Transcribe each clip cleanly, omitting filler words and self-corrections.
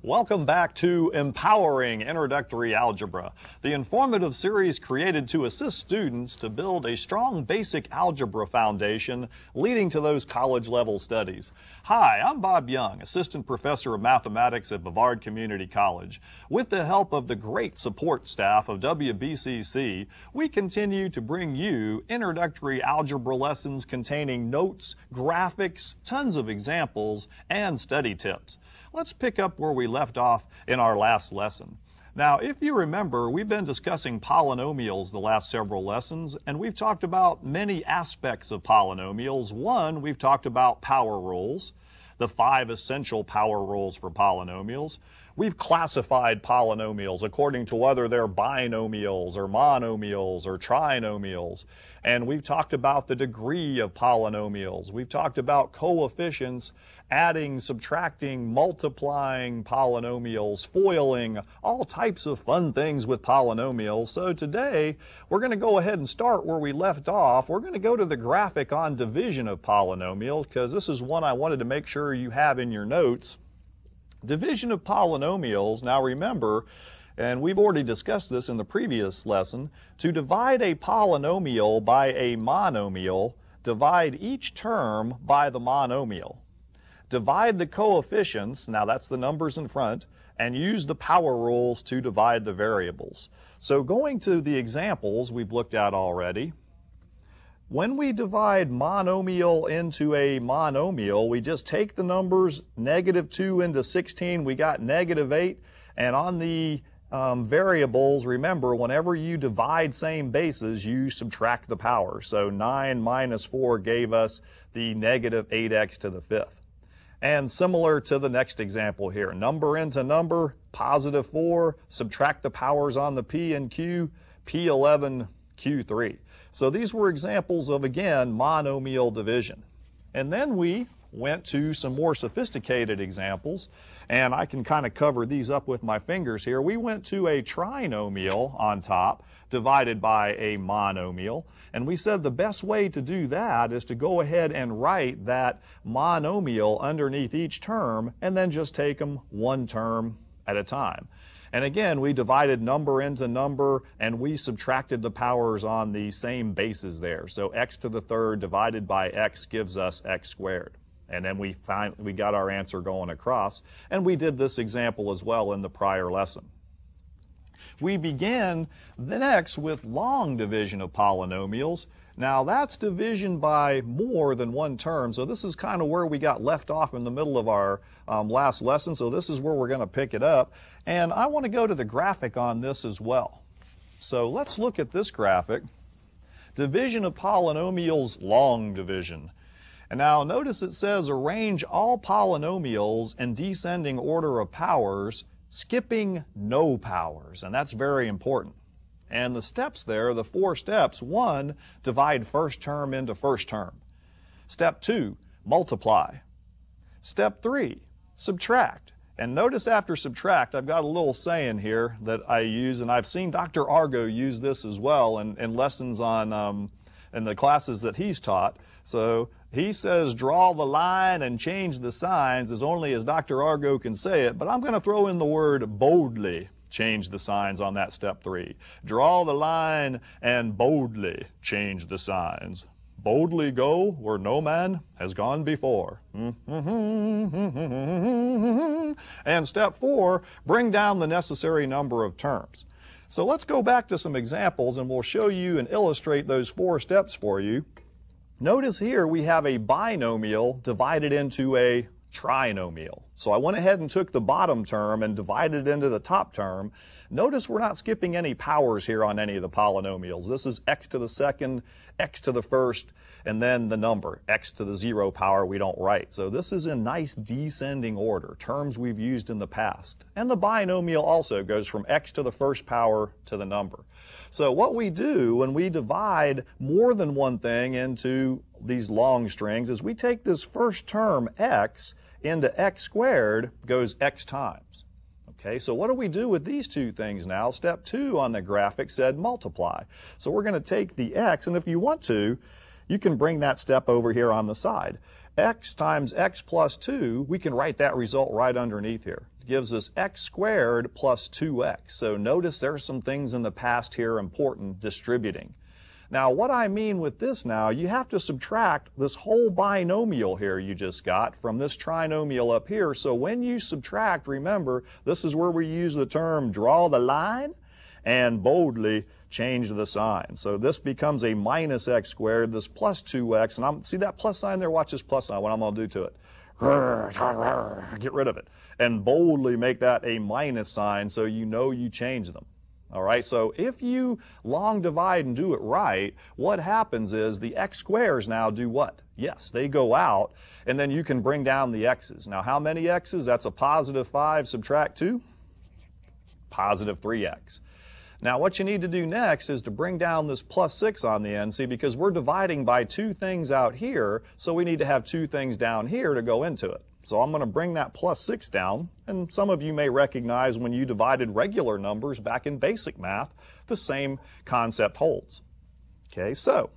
Welcome back to Empowering Introductory Algebra, the informative series created to assist students to build a strong basic algebra foundation leading to those college-level studies. Hi, I'm Bob Young, Assistant Professor of Mathematics at Brevard Community College. With the help of the great support staff of WBCC, we continue to bring you introductory algebra lessons containing notes, graphics, tons of examples, and study tips. Let's pick up where we left off in our last lesson. Now, if you remember, we've been discussing polynomials the last several lessons, and we've talked about many aspects of polynomials. One, we've talked about power rules, the 5 essential power rules for polynomials. We've classified polynomials according to whether they're binomials or monomials or trinomials. And we've talked about the degree of polynomials. We've talked about coefficients, adding, subtracting, multiplying polynomials, foiling, all types of fun things with polynomials. So today, we're going to go ahead and start where we left off. We're going to go to the graphic on division of polynomials, because this is one I wanted to make sure you have in your notes. Division of polynomials, now remember, and we've already discussed this in the previous lesson, to divide a polynomial by a monomial, divide each term by the monomial. Divide the coefficients, now that's the numbers in front, and use the power rules to divide the variables. So going to the examples we've looked at already, when we divide monomial into a monomial, we just take the numbers -2 into 16, we got -8, and on the variables, remember, whenever you divide same bases, you subtract the power. So 9 minus 4 gave us the -8x to the 5th. And similar to the next example here, number into number, +4, subtract the powers on the p and q, p11, q3. So these were examples of, again, monomial division. And then we went to some more sophisticated examples, and I can kind of cover these up with my fingers here. We went to a trinomial on top, divided by a monomial, and we said the best way to do that is to go ahead and write that monomial underneath each term, and then just take them one term at a time. And again, we divided number into number, and we subtracted the powers on the same bases there. So x to the 3rd divided by x gives us x squared. And then we got our answer going across, and we did this example as well in the prior lesson. We began the next with long division of polynomials. Now that's division by more than one term, so this is kind of where we got left off in the middle of our last lesson, so this is where we're going to pick it up. And I want to go to the graphic on this as well. So let's look at this graphic. Division of polynomials, long division. And now notice it says arrange all polynomials in descending order of powers, skipping no powers, and that's very important. And the steps there, the 4 steps: 1, divide first term into first term. Step 2, multiply. Step 3, subtract. And notice after subtract, I've got a little saying here that I use, and I've seen Dr. Argo use this as well in lessons on in the classes that he's taught. So he says draw the line and change the signs as only as Dr. Argo can say it, but I'm going to throw in the word boldly change the signs on that step 3. Draw the line and boldly change the signs. Boldly go where no man has gone before. And step 4, bring down the necessary number of terms. So let's go back to some examples, and we'll show you and illustrate those 4 steps for you. Notice here we have a binomial divided into a trinomial. So I went ahead and took the bottom term and divided it into the top term. Notice we're not skipping any powers here on any of the polynomials. This is x to the 2nd, x to the 1st, and then the number, x to the 0 power we don't write. So this is in nice descending order, terms we've used in the past. And the binomial also goes from x to the 1st power to the number. So what we do when we divide more than one thing into these long strings is we take this first term x into x squared goes x times. Okay, so what do we do with these two things now? Step 2 on the graphic said multiply. So we're going to take the x, and if you want to, you can bring that step over here on the side. X times x plus 2, we can write that result right underneath here. It gives us x squared plus 2x. So notice there's some things in the past here important, distributing. Now what I mean with this now, you have to subtract this whole binomial here you just got from this trinomial up here. So when you subtract, remember, this is where we use the term draw the line and boldly change the sign. So this becomes a minus x squared, this plus 2x, and see that plus sign there? Watch this plus sign, what I'm going to do to it. Get rid of it. And boldly make that a minus sign so you know you change them. All right, so if you long divide and do it right, what happens is the x squares now do what? Yes, they go out, and then you can bring down the x's. Now, how many x's? That's a positive 5 subtract 2, positive 3x. Now, what you need to do next is to bring down this plus 6 on the end, see, because we're dividing by two things out here, so we need to have two things down here to go into it. So I'm going to bring that plus 6 down, and some of you may recognize when you divided regular numbers back in basic math, the same concept holds. Okay, so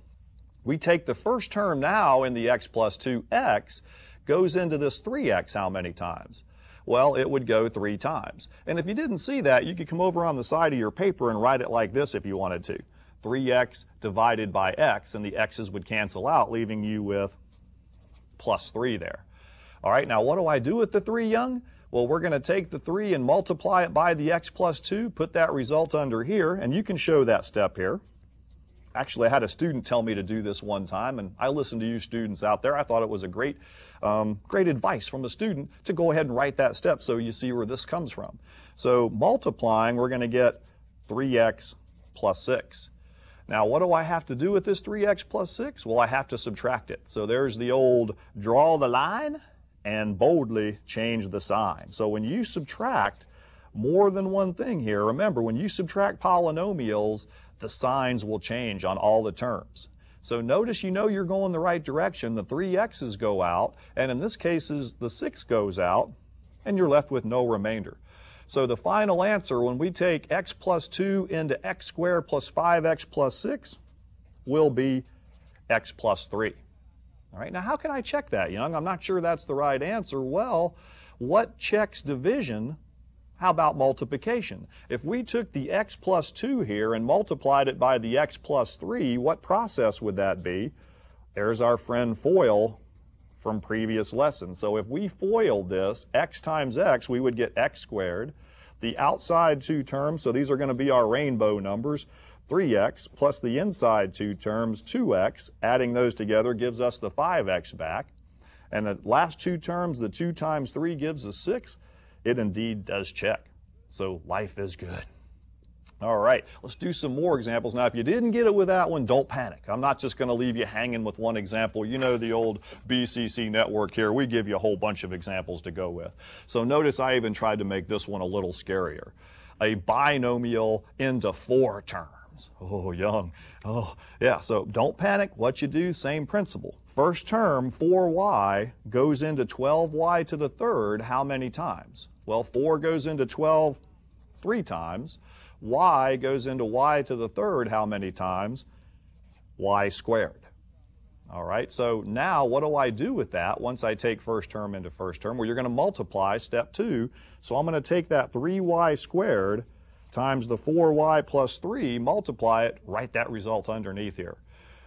we take the first term now in the x plus 2x, goes into this 3x how many times? Well, it would go 3 times. And if you didn't see that, you could come over on the side of your paper and write it like this if you wanted to. 3x divided by x, and the x's would cancel out, leaving you with plus 3 there. All right, now what do I do with the 3, Young? Well, we're going to take the 3 and multiply it by the x plus 2, put that result under here, and you can show that step here. Actually, I had a student tell me to do this one time, and I listened to you students out there. I thought it was a great advice from a student to go ahead and write that step so you see where this comes from. So multiplying, we're going to get 3x plus 6. Now, what do I have to do with this 3x plus 6? Well, I have to subtract it. So there's the old draw the line and boldly change the sign. So when you subtract more than one thing here, remember, when you subtract polynomials, the signs will change on all the terms. So notice you know you're going the right direction. The 3x's go out, and in this case, the 6 goes out, and you're left with no remainder. So the final answer, when we take x plus 2 into x squared plus 5x plus 6, will be x plus 3. All right, now how can I check that, Young? I'm not sure that's the right answer. Well, what checks division? How about multiplication? If we took the x plus 2 here and multiplied it by the x plus 3, what process would that be? There's our friend FOIL from previous lessons. So if we FOILed this, x times x, we would get x squared. The outside two terms, so these are going to be our rainbow numbers, 3x, plus the inside two terms, 2x. Adding those together gives us the 5x back. And the last two terms, the 2 times 3 gives us 6. It indeed does check. So life is good. All right, let's do some more examples. Now, if you didn't get it with that one, don't panic. I'm not just going to leave you hanging with one example. You know the old BCC network here. We give you a whole bunch of examples to go with. So notice I even tried to make this one a little scarier. A binomial into 4 terms. Oh, Young. Oh, yeah, so don't panic. What you do, same principle. First term, 4y, goes into 12y to the third how many times? Well, 4 goes into 12 3 times. Y goes into y to the third how many times? Y squared. All right, so now what do I do with that once I take first term into first term? Well, you're going to multiply, step 2. So I'm going to take that 3y squared times the 4y plus 3, multiply it, write that result underneath here.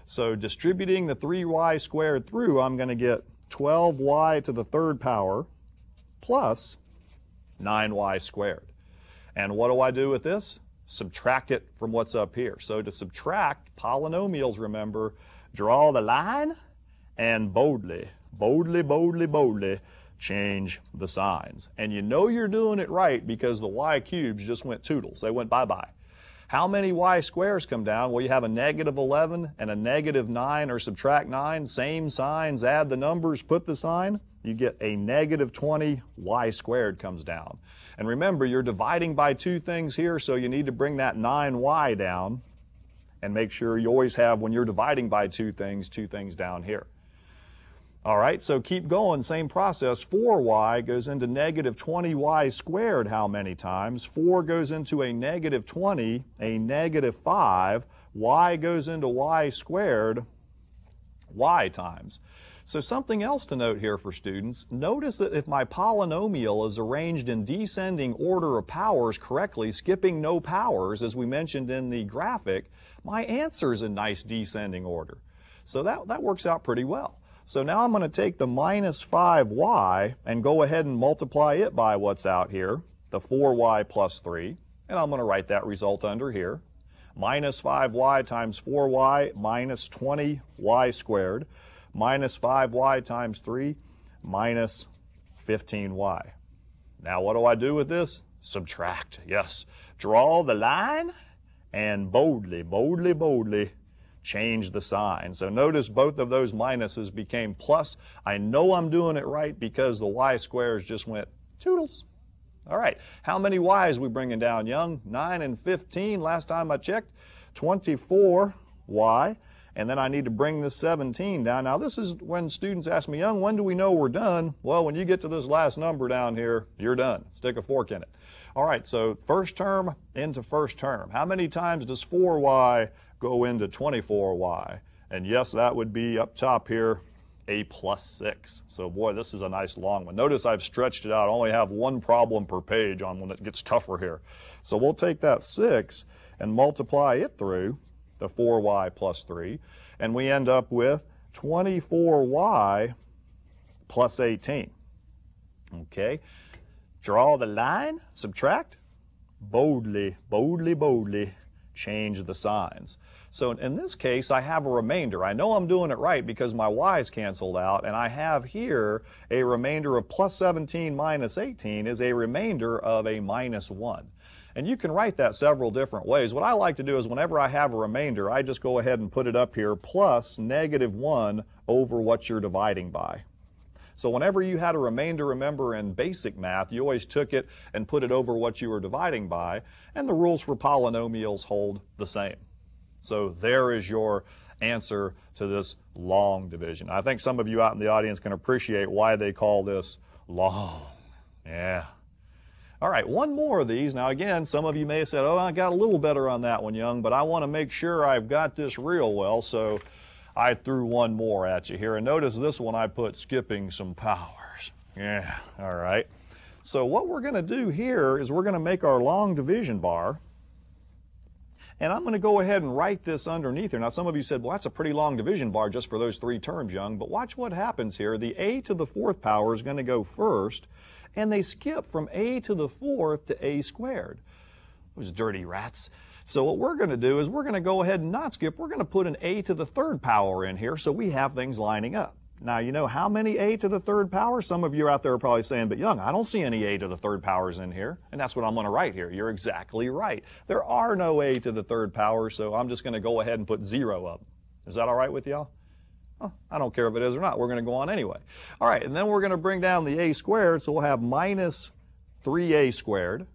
So distributing the 3y squared through, I'm going to get 12y to the third power plus 9y squared. And what do I do with this? Subtract it from what's up here. So to subtract polynomials, remember, draw the line and boldly change the signs. And you know you're doing it right because the y cubes just went toodles. They went bye-bye. How many y squares come down? Well, you have a negative 11 and a negative 9, or subtract 9. Same signs, add the numbers, put the sign. You get a negative 20, y squared comes down. And remember, you're dividing by two things here, so you need to bring that 9y down. And make sure you always have, when you're dividing by two things down here. All right, so keep going, same process. 4y goes into negative 20y squared how many times? 4 goes into a negative 20, a negative 5. Y goes into y squared, y times. So something else to note here for students, notice that if my polynomial is arranged in descending order of powers correctly, skipping no powers, as we mentioned in the graphic, my answer is in nice descending order. So that works out pretty well. So now I'm going to take the minus 5y and go ahead and multiply it by what's out here, the 4y plus 3, and I'm going to write that result under here. Minus 5y times 4y minus 20y squared, minus 5y times 3 minus 15y. Now what do I do with this? Subtract, yes. Draw the line and boldly, boldly, boldly change the sign. So notice both of those minuses became plus. I know I'm doing it right because the y squares just went toodles. All right, how many y's we bringing down, Young? 9 and 15, last time I checked. 24y, and then I need to bring this 17 down. Now this is when students ask me, Young, when do we know we're done? Well, when you get to this last number down here, you're done. Stick a fork in it. All right, so first term into first term. How many times does 4y go into 24y? And yes, that would be up top here, a plus 6. So boy, this is a nice long one. Notice I've stretched it out. I only have one problem per page on when it gets tougher here. So we'll take that 6 and multiply it through the 4y plus 3, and we end up with 24y plus 18. Okay, draw the line, subtract, boldly, boldly, boldly change the signs. So in this case, I have a remainder. I know I'm doing it right because my y's canceled out, and I have here a remainder of plus 17 minus 18 is a remainder of a minus 1. And you can write that several different ways. What I like to do is whenever I have a remainder, I just go ahead and put it up here plus negative 1 over what you're dividing by. So whenever you had a remainder, remember in basic math, you always took it and put it over what you were dividing by, and the rules for polynomials hold the same. So there is your answer to this long division. I think some of you out in the audience can appreciate why they call this long. Yeah. All right, one more of these. Now again, some of you may have said, oh, I got a little better on that one, Young, but I want to make sure I've got this real well, so I threw one more at you here. And notice this one I put skipping some powers. Yeah, all right. So what we're going to do here is we're going to make our long division bar. And I'm going to go ahead and write this underneath here. Now some of you said, well, that's a pretty long division bar just for those 3 terms, Young. But watch what happens here. The a to the 4th power is going to go first, and they skip from a to the 4th to a squared. Those dirty rats. So what we're going to do is we're going to go ahead and not skip. We're going to put an a to the 3rd power in here so we have things lining up. Now, you know how many a to the 3rd power? Some of you out there are probably saying, but Young, I don't see any a to the 3rd powers in here. And that's what I'm going to write here. You're exactly right. There are no a to the 3rd power, so I'm just going to go ahead and put 0 up. Is that all right with y'all? Oh, I don't care if it is or not. We're going to go on anyway. All right, and then we're going to bring down the a squared, so we'll have minus 3a squared.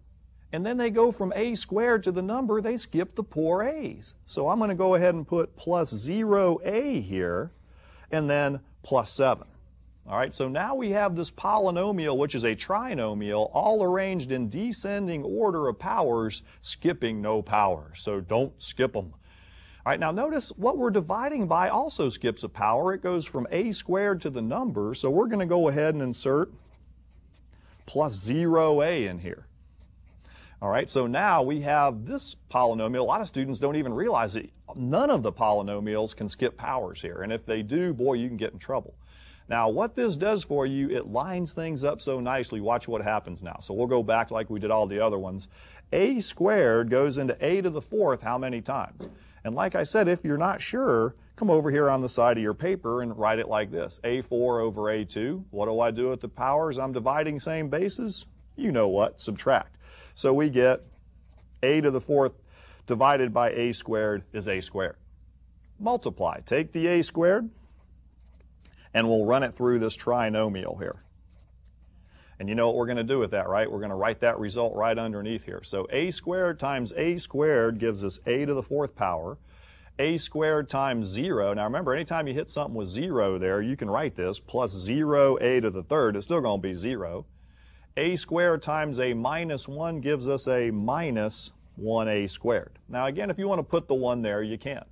And then they go from a squared to the number, they skip the poor a's. So I'm going to go ahead and put plus 0a here, and then plus 7. All right, so now we have this polynomial, which is a trinomial, all arranged in descending order of powers, skipping no powers. So don't skip them. All right, now notice what we're dividing by also skips a power. It goes from a squared to the number, so we're going to go ahead and insert plus 0a in here. All right, so now we have this polynomial. A lot of students don't even realize that none of the polynomials can skip powers here. And if they do, boy, you can get in trouble. Now, what this does for you, it lines things up so nicely. Watch what happens now. So we'll go back like we did all the other ones. A squared goes into a to the 4th how many times? And like I said, if you're not sure, come over here on the side of your paper and write it like this. A4 over A2. What do I do with the powers? I'm dividing same bases. You know what? Subtract. So we get a to the 4th divided by a squared is a squared. Multiply. Take the a squared, and we'll run it through this trinomial here. And you know what we're going to do with that, right? We're going to write that result right underneath here. So a squared times a squared gives us a to the 4th power. a squared times 0. Now remember, anytime you hit something with 0 there, you can write this plus 0a to the third. It's still going to be 0. A squared times a minus 1 gives us a minus 1a squared. Now again, if you want to put the 1 there, you can.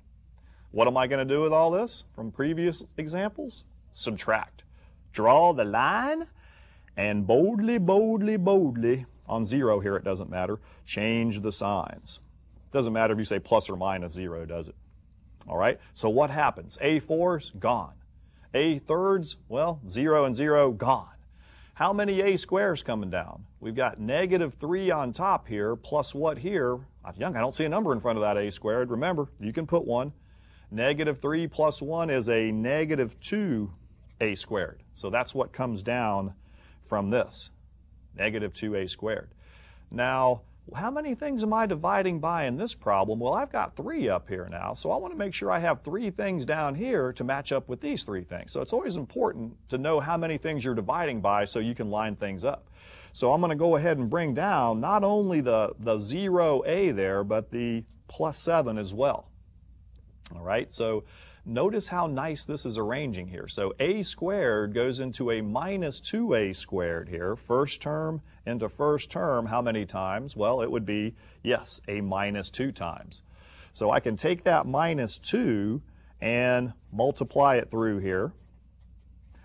What am I going to do with all this from previous examples? Subtract. Draw the line and boldly, boldly, boldly, on 0 here it doesn't matter, change the signs. Doesn't matter if you say plus or minus 0, does it? All right, so what happens? A fours, gone. A thirds, well, 0 and 0, gone. How many a squares coming down? We've got negative 3 on top here, plus what here? Young, I don't see a number in front of that a squared. Remember, you can put 1. Negative 3 plus 1 is a negative 2a squared. So that's what comes down from this, negative 2a squared. Now, how many things am I dividing by in this problem? Well, I've got 3 up here now, so I want to make sure I have 3 things down here to match up with these 3 things. So it's always important to know how many things you're dividing by so you can line things up. So I'm going to go ahead and bring down not only the 0a there, but the plus 7 as well. All right, so notice how nice this is arranging here. So a squared goes into a minus 2a squared here. First term into first term, how many times? Well, it would be, yes, a minus 2 times. So I can take that minus 2 and multiply it through here.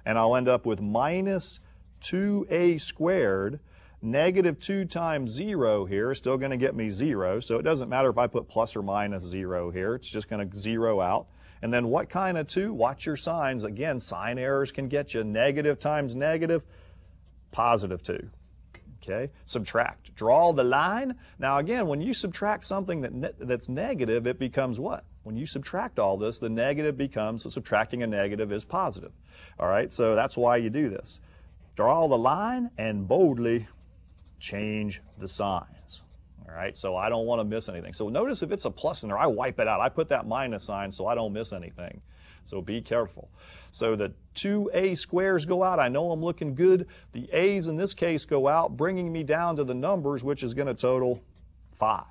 And I'll end up with minus 2a squared. Negative 2 times 0 here is still going to get me 0. So it doesn't matter if I put plus or minus 0 here. It's just going to 0 out. And then what kind of 2? Watch your signs. Again, sign errors can get you. Negative times negative, positive 2. Okay, subtract. Draw the line. Now again, when you subtract something that's negative, it becomes what? When you subtract all this, the negative becomes, so subtracting a negative is positive. All right, so that's why you do this. Draw the line and boldly change the signs. All right, so I don't want to miss anything. So notice if it's a plus in there, I wipe it out. I put that minus sign so I don't miss anything. So be careful. So the 2a squares go out. I know I'm looking good. The a's in this case go out, bringing me down to the numbers, which is going to total 5.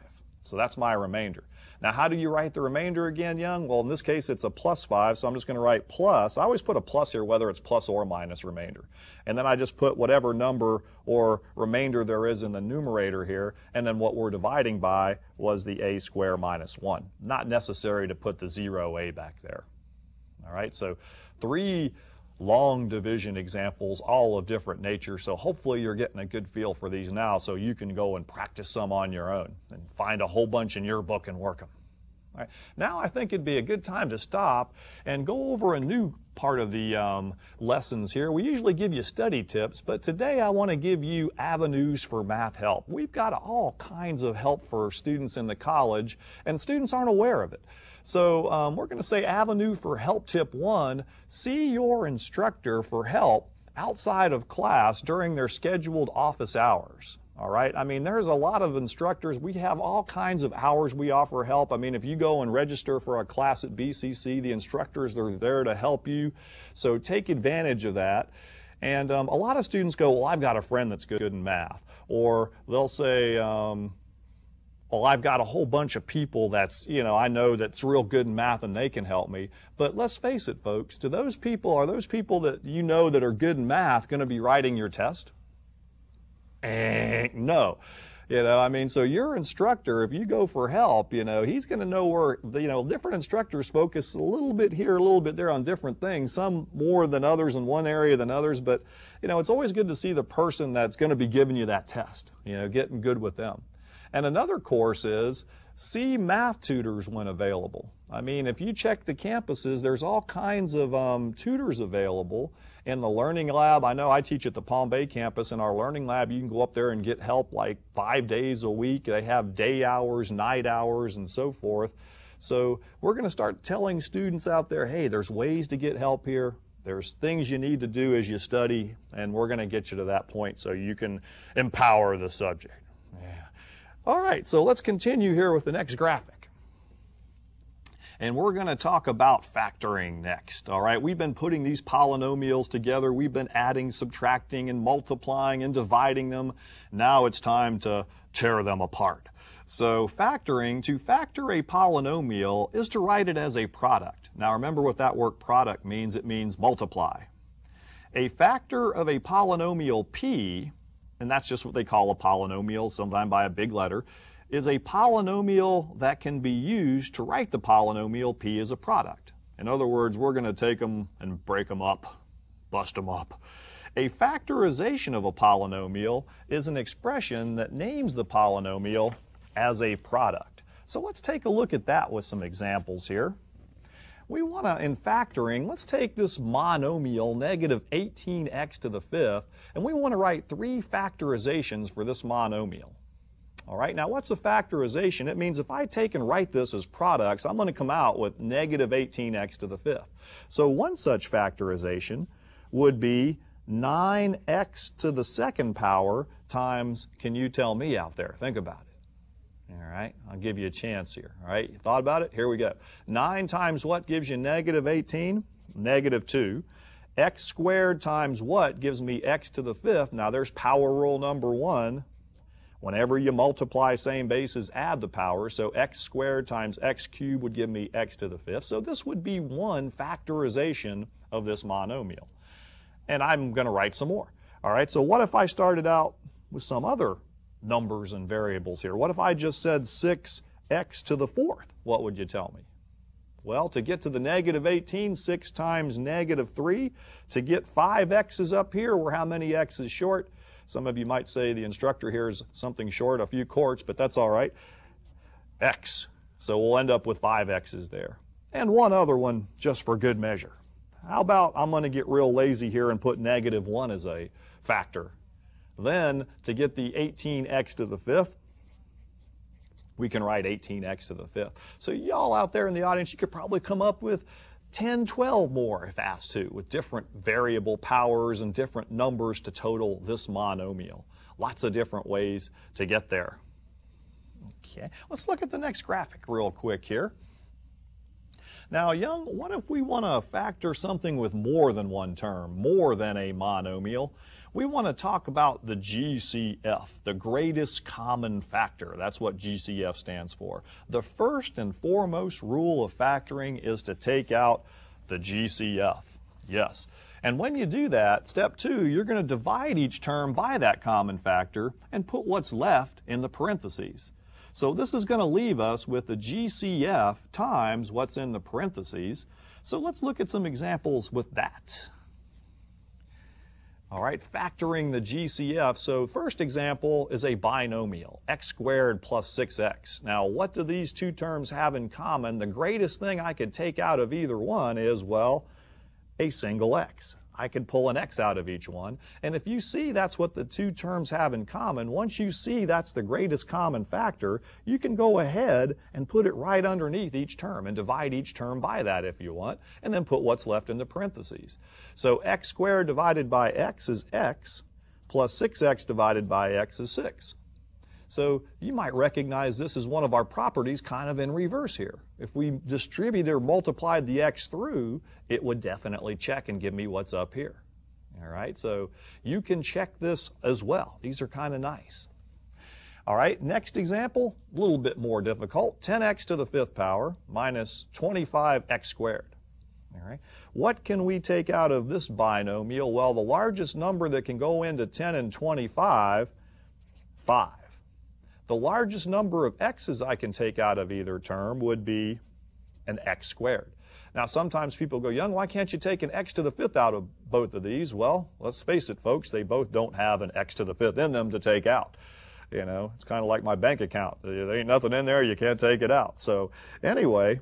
So that's my remainder. Now, how do you write the remainder again, Young? Well, in this case, it's a plus 5, so I'm just going to write plus. I always put a plus here, whether it's plus or minus remainder. And then I just put whatever number or remainder there is in the numerator here, and then what we're dividing by was the a squared minus 1. Not necessary to put the 0a back there. All right, so 3 long division examples, all of different nature. So hopefully you're getting a good feel for these now so you can go and practice some on your own and find a whole bunch in your book and work them. All right. Now I think it'd be a good time to stop and go over a new part of the lessons here. We usually give you study tips, but today I want to give you avenues for math help. We've got all kinds of help for students in the college, and students aren't aware of it. So we're going to say avenue for help tip 1, see your instructor for help outside of class during their scheduled office hours. All right, I mean, there's a lot of instructors. We have all kinds of hours we offer help. I mean, if you go and register for a class at BCC, the instructors are there to help you. So take advantage of that. And a lot of students go, well, I've got a friend that's good in math. Or they'll say, well, I've got a whole bunch of people that's, I know that's real good in math and they can help me. But let's face it, folks, are those people that you know that are good in math going to be writing your test? No. So your instructor, if you go for help, he's going to know where, different instructors focus a little bit here, a little bit there on different things, some more than others in one area than others. But, it's always good to see the person that's going to be giving you that test, getting good with them. And another course is see math tutors when available. I mean, if you check the campuses, there's all kinds of tutors available. In the Learning Lab, I know I teach at the Palm Bay campus. In our Learning Lab, you can go up there and get help like 5 days a week. They have day hours, night hours, and so forth. So we're going to start telling students out there, hey, there's ways to get help here. There's things you need to do as you study, and we're going to get you to that point so you can empower the subject. Yeah. All right, so let's continue here with the next graphic. And we're going to talk about factoring next. All right, we've been putting these polynomials together. We've been adding, subtracting, and multiplying and dividing them. Now it's time to tear them apart. So factoring, to factor a polynomial is to write it as a product. Now remember what that word product means. It means multiply. A factor of a polynomial p, and that's just what they call a polynomial, sometimes by a big letter, is a polynomial that can be used to write the polynomial p as a product. In other words, we're going to take them and break them up, bust them up. A factorization of a polynomial is an expression that names the polynomial as a product. So let's take a look at that with some examples here. We want to, in factoring, let's take this monomial, negative 18x to the fifth, and we want to write 3 factorizations for this monomial. All right, now what's a factorization? It means if I take and write this as products, I'm going to come out with negative 18x to the fifth. So one such factorization would be 9x to the second power times, can you tell me out there? Think about it. All right, I'll give you a chance here. All right, you thought about it? Here we go. 9 times what gives you negative 18? Negative 2. X squared times what gives me x to the fifth? Now there's power rule number 1. Whenever you multiply same bases, add the power. So x squared times x cubed would give me x to the fifth. So this would be one factorization of this monomial. And I'm going to write some more. All right, so what if I started out with some other numbers and variables here? What if I just said 6x to the fourth? What would you tell me? Well, to get to the negative 18, 6 times negative 3. To get 5 x's up here, we're how many x's short? Some of you might say the instructor here is something short, a few quarts, but that's all right. X. So we'll end up with 5 x's there. And one other one just for good measure. How about I'm going to get real lazy here and put negative 1 as a factor. Then to get the 18x to the fifth, we can write 18x to the fifth. So y'all out there in the audience, you could probably come up with 10, 12 more if asked to, with different variable powers and different numbers to total this monomial. Lots of different ways to get there. Okay, let's look at the next graphic real quick here. Now, Young, what if we want to factor something with more than one term, more than a monomial? We want to talk about the G.C.F., the greatest common factor. That's what G.C.F. stands for. The first and foremost rule of factoring is to take out the G.C.F. Yes. And when you do that, step 2, you're going to divide each term by that common factor and put what's left in the parentheses. So this is going to leave us with the G.C.F. times what's in the parentheses. So let's look at some examples with that. All right, factoring the G.C.F. So first example is a binomial, x squared plus 6x. Now, what do these two terms have in common? The greatest thing I could take out of either one is, well, a single x. I could pull an x out of each one. And if you see that's what the two terms have in common, once you see that's the greatest common factor, you can go ahead and put it right underneath each term and divide each term by that if you want, and then put what's left in the parentheses. So x squared divided by x is x, plus 6x divided by x is 6. So you might recognize this as one of our properties kind of in reverse here. If we distributed or multiplied the x through, it would definitely check and give me what's up here. All right, so you can check this as well. These are kind of nice. All right, next example, a little bit more difficult. 10x to the fifth power minus 25x squared. All right, what can we take out of this binomial? Well, the largest number that can go into 10 and 25, 5. The largest number of x's I can take out of either term would be an x squared. Now, sometimes people go, Young, why can't you take an x to the fifth out of both of these? Well, let's face it, folks, they both don't have an x to the fifth in them to take out. You know, it's kind of like my bank account. There ain't nothing in there, you can't take it out. So anyway,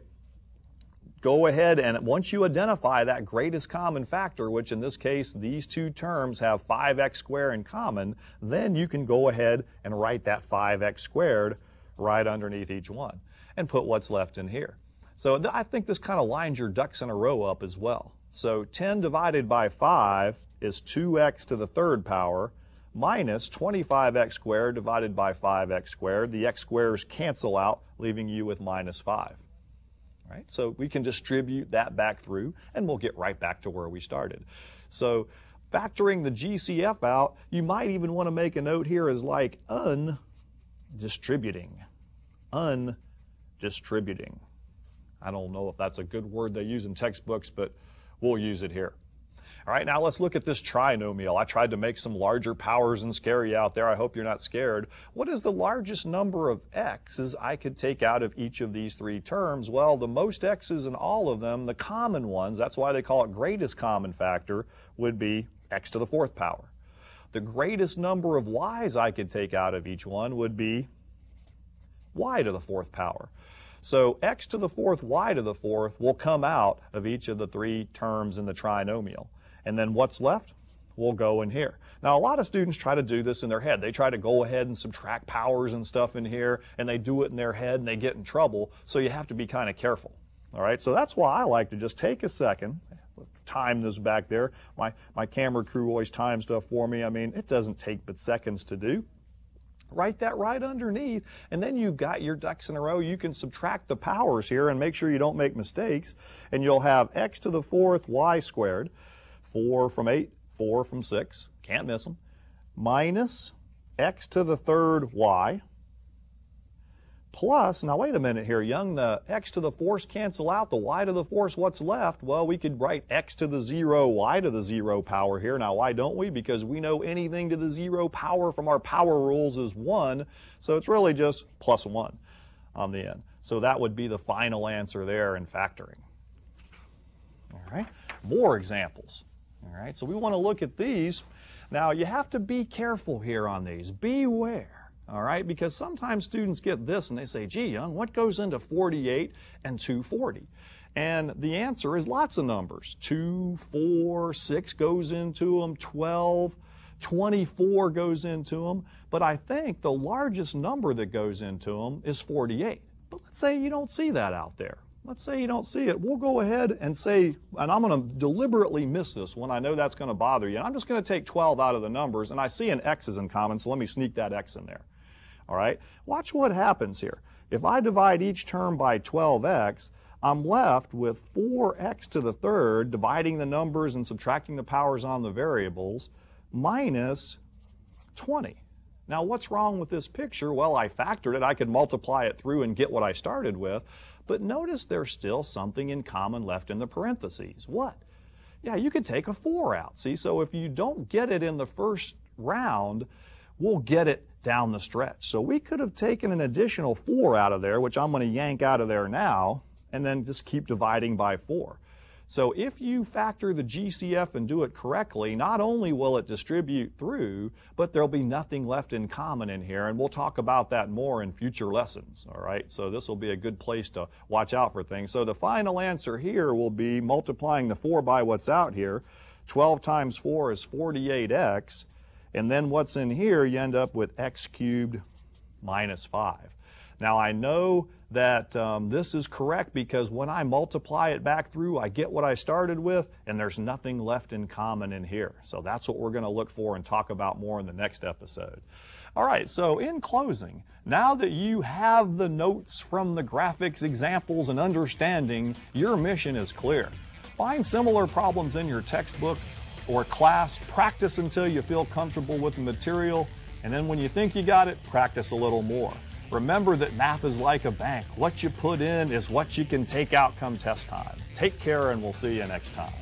go ahead and once you identify that greatest common factor, which in this case these two terms have 5x squared in common, then you can go ahead and write that 5x squared right underneath each one and put what's left in here. So I think this kind of lines your ducks in a row up as well. So 10 divided by 5 is 2x to the third power minus 25x squared divided by 5x squared. The x squares cancel out, leaving you with minus 5. Right? So we can distribute that back through, and we'll get right back to where we started. So factoring the G.C.F. out, you might even want to make a note here as like undistributing. undistributing. I don't know if that's a good word they use in textbooks, but we'll use it here. All right, now let's look at this trinomial. I tried to make some larger powers and scare you out there. I hope you're not scared. What is the largest number of x's I could take out of each of these three terms? Well, the most x's in all of them, the common ones, that's why they call it greatest common factor, would be x to the fourth power. The greatest number of y's I could take out of each one would be y to the fourth power. So x to the fourth, y to the fourth will come out of each of the three terms in the trinomial. And then what's left will go in here. Now, a lot of students try to do this in their head. They try to go ahead and subtract powers and stuff in here, and they do it in their head, and they get in trouble. So you have to be kind of careful. All right, so that's why I like to just take a second, time this back there. My camera crew always times stuff for me. I mean, it doesn't take but seconds to do. Write that right underneath, and then you've got your ducks in a row. You can subtract the powers here and make sure you don't make mistakes, and you'll have x to the fourth y squared, 4 from 8, 4 from 6, can't miss them, minus x to the third y, plus, now wait a minute here, Young, the x to the fourth cancel out, the y to the fourth, what's left? Well, we could write x to the 0, y to the 0 power here. Now, why don't we? Because we know anything to the 0 power from our power rules is 1, so it's really just plus 1 on the end. So that would be the final answer there in factoring. All right, more examples. All right, so we want to look at these. Now, you have to be careful here on these. Beware, all right, because sometimes students get this and they say, gee, Young, what goes into 48 and 240? And the answer is lots of numbers. 2, 4, 6 goes into them, 12, 24 goes into them. But I think the largest number that goes into them is 48. But let's say you don't see that out there. Let's say you don't see it. We'll go ahead and say, and I'm going to deliberately miss this one. I know that's going to bother you. And I'm just going to take 12 out of the numbers, and I see an x is in common, so let me sneak that x in there. All right? Watch what happens here. If I divide each term by 12x, I'm left with 4x to the third, dividing the numbers and subtracting the powers on the variables, minus 20. Now, what's wrong with this picture? Well, I factored it. I could multiply it through and get what I started with. But notice there's still something in common left in the parentheses. What? Yeah, you could take a 4 out. See, so if you don't get it in the first round, we'll get it down the stretch. So we could have taken an additional 4 out of there, which I'm going to yank out of there now, and then just keep dividing by 4. So if you factor the G.C.F. and do it correctly, not only will it distribute through, but there'll be nothing left in common in here, and we'll talk about that more in future lessons, all right? So this will be a good place to watch out for things. So the final answer here will be multiplying the 4 by what's out here. 12 times 4 is 48x, and then what's in here, you end up with x cubed minus 5. Now, I know that this is correct because when I multiply it back through, I get what I started with, and there's nothing left in common in here. So that's what we're going to look for and talk about more in the next episode. All right, so in closing, now that you have the notes from the graphics, examples, and understanding, your mission is clear. Find similar problems in your textbook or class, practice until you feel comfortable with the material, and then when you think you got it, practice a little more. Remember that math is like a bank. What you put in is what you can take out come test time. Take care, and we'll see you next time.